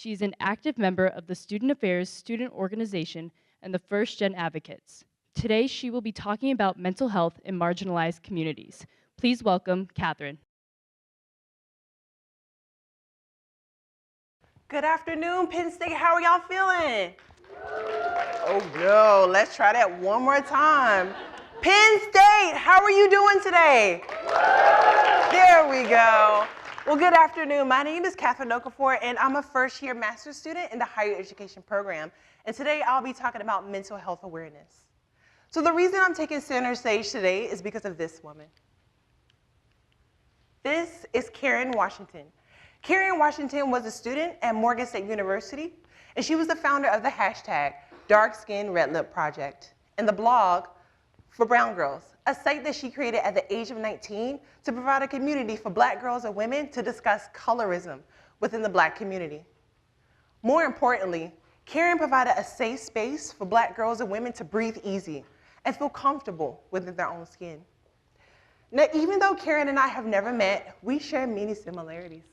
She is an active member of the Student Affairs Student Organization and the First Gen Advocates. Today, she will be talking about mental health in marginalized communities. Please welcome Catherine. Good afternoon, Penn State. How are y'all feeling? Oh no, let's try that one more time. Penn State, how are you doing today? There we go. Well, good afternoon. My name is Catherine Okafor, and I'm a first-year master's student in the higher education program. And today I'll be talking about mental health awareness. So the reason I'm taking center stage today is because of this woman. This is Karen Washington. Karen Washington was a student at Morgan State University, and she was the founder of the hashtag Dark Skin Red Lip Project and the blog for Brown Girls, a site that she created at the age of 19 to provide a community for Black girls and women to discuss colorism within the Black community. More importantly, Karen provided a safe space for Black girls and women to breathe easy and feel comfortable within their own skin. Now, even though Karen and I have never met, we share many similarities.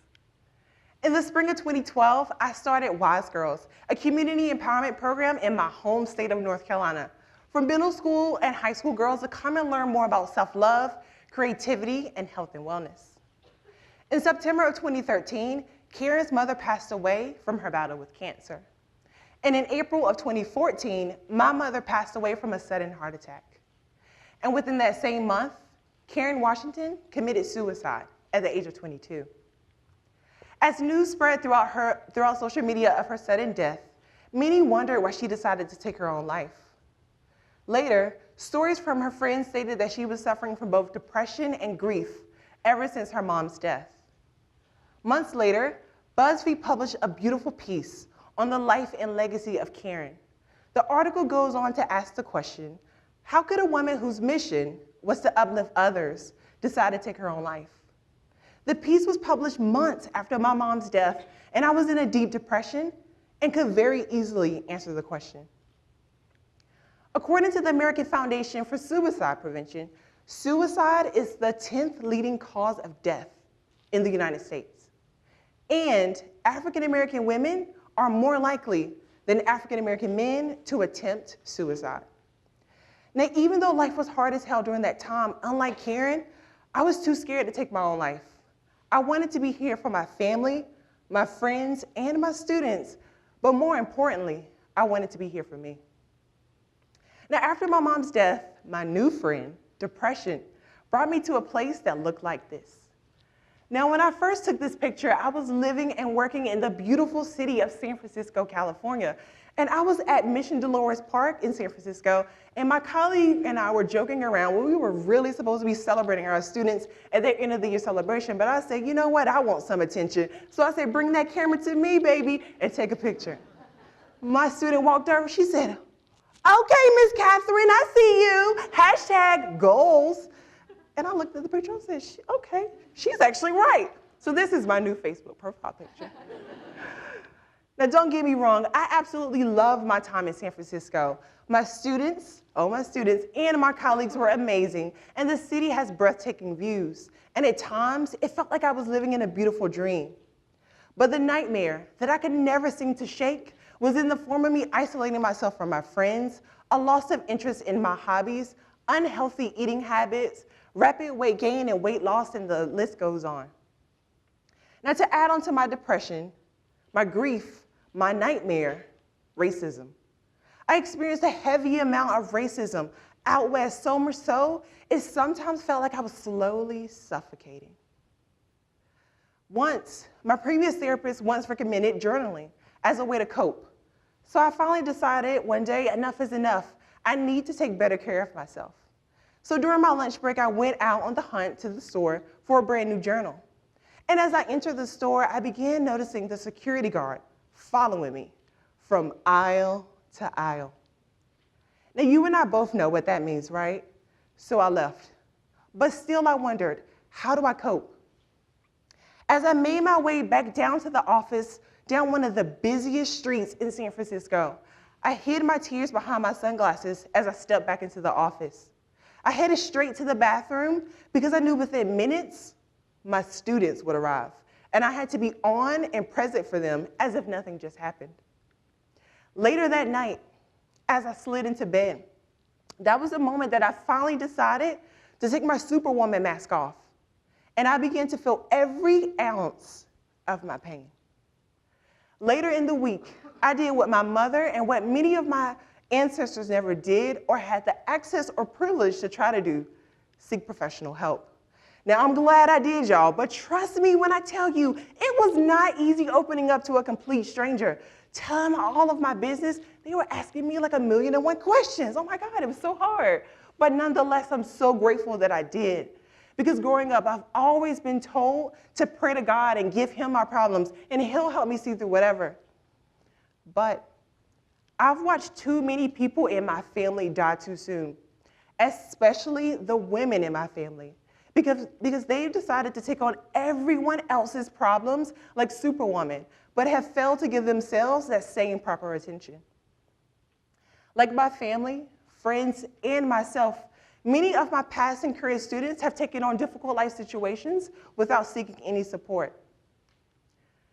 In the spring of 2012, I started Wise Girls, a community empowerment program in my home state of North Carolina, for middle school and high school girls to come and learn more about self-love, creativity, and health and wellness. In September of 2013, Karen's mother passed away from her battle with cancer. And in April of 2014, my mother passed away from a sudden heart attack. And within that same month, Karen Washington committed suicide at the age of 22. As news spread throughout social media of her sudden death, many wondered why she decided to take her own life. Later, stories from her friends stated that she was suffering from both depression and grief ever since her mom's death. Months later, BuzzFeed published a beautiful piece on the life and legacy of Karen. The article goes on to ask the question, how could a woman whose mission was to uplift others decide to take her own life? The piece was published months after my mom's death, and I was in a deep depression and could very easily answer the question. According to the American Foundation for Suicide Prevention, suicide is the 10th leading cause of death in the United States. And African American women are more likely than African American men to attempt suicide. Now, even though life was hard as hell during that time, unlike Karen, I was too scared to take my own life. I wanted to be here for my family, my friends, and my students, but more importantly, I wanted to be here for me. Now, after my mom's death, my new friend, depression, brought me to a place that looked like this. Now, when I first took this picture, I was living and working in the beautiful city of San Francisco, California. And I was at Mission Dolores Park in San Francisco, and my colleague and I were joking around when we were really supposed to be celebrating our students at their end of the year celebration. But I said, you know what, I want some attention. So I said, bring that camera to me, baby, and take a picture. My student walked over, she said, okay, Miss Catherine, I see you. Hashtag goals. And I looked at the picture and said, okay, she's actually right. So this is my new Facebook profile picture. Now, don't get me wrong, I absolutely love my time in San Francisco. My students and my colleagues were amazing, and the city has breathtaking views. And at times, it felt like I was living in a beautiful dream. But the nightmare that I could never seem to shake was in the form of me isolating myself from my friends, a loss of interest in my hobbies, unhealthy eating habits, rapid weight gain and weight loss, and the list goes on. Now, to add on to my depression, my grief, my nightmare, racism. I experienced a heavy amount of racism out west, so much so, it sometimes felt like I was slowly suffocating. Once, my previous therapist recommended journaling as a way to cope. So I finally decided one day, enough is enough. I need to take better care of myself. So during my lunch break, I went out on the hunt to the store for a brand new journal. And as I entered the store, I began noticing the security guard following me from aisle to aisle. Now, you and I both know what that means, right? So I left. But still I wondered, how do I cope? As I made my way back down to the office, down one of the busiest streets in San Francisco, I hid my tears behind my sunglasses as I stepped back into the office. I headed straight to the bathroom because I knew within minutes, my students would arrive and I had to be on and present for them as if nothing just happened. Later that night, as I slid into bed, that was the moment that I finally decided to take my Superwoman mask off, and I began to feel every ounce of my pain. Later in the week, I did what my mother and what many of my ancestors never did or had the access or privilege to try to do: seek professional help. Now, I'm glad I did, y'all, but trust me when I tell you, it was not easy opening up to a complete stranger. Telling them all of my business, they were asking me like 1,000,001 questions. Oh my God, it was so hard. But nonetheless, I'm so grateful that I did. Because growing up, I've always been told to pray to God and give him my problems, and he'll help me see through whatever. But I've watched too many people in my family die too soon, especially the women in my family, because they've decided to take on everyone else's problems like Superwoman, but have failed to give themselves that same proper attention. Like my family, friends, and myself, many of my past and current students have taken on difficult life situations without seeking any support.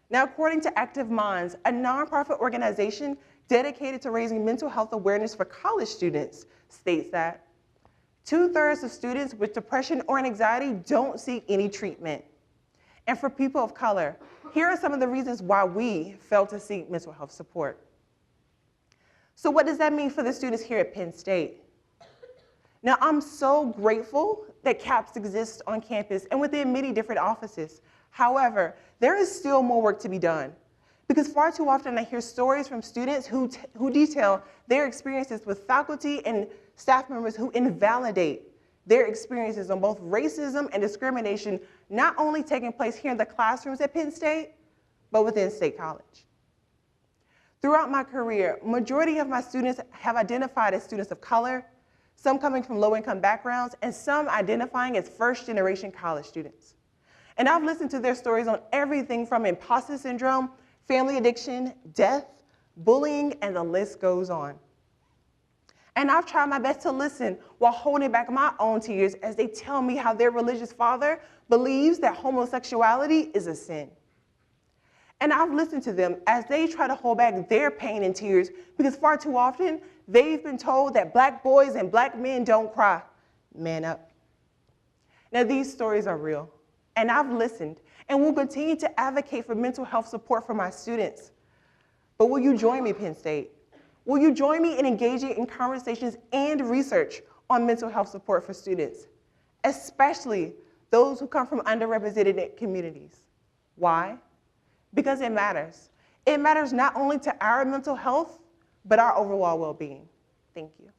Now, according to Active Minds, a nonprofit organization dedicated to raising mental health awareness for college students, states that 2/3 of students with depression or anxiety don't seek any treatment. And for people of color, here are some of the reasons why we fail to seek mental health support. So what does that mean for the students here at Penn State? Now, I'm so grateful that CAPS exists on campus and within many different offices. However, there is still more work to be done, because far too often I hear stories from students who detail their experiences with faculty and staff members who invalidate their experiences on both racism and discrimination, not only taking place here in the classrooms at Penn State, but within State College. Throughout my career, majority of my students have identified as students of color, some coming from low-income backgrounds, and some identifying as first-generation college students. And I've listened to their stories on everything from imposter syndrome, family addiction, death, bullying, and the list goes on. And I've tried my best to listen while holding back my own tears as they tell me how their religious father believes that homosexuality is a sin. And I've listened to them as they try to hold back their pain and tears, because far too often they've been told that Black boys and Black men don't cry. Man up. Now, these stories are real, and I've listened and will continue to advocate for mental health support for my students. But will you join me, Penn State? Will you join me in engaging in conversations and research on mental health support for students, especially those who come from underrepresented communities? Why? Because it matters. It matters not only to our mental health, but our overall well-being. Thank you.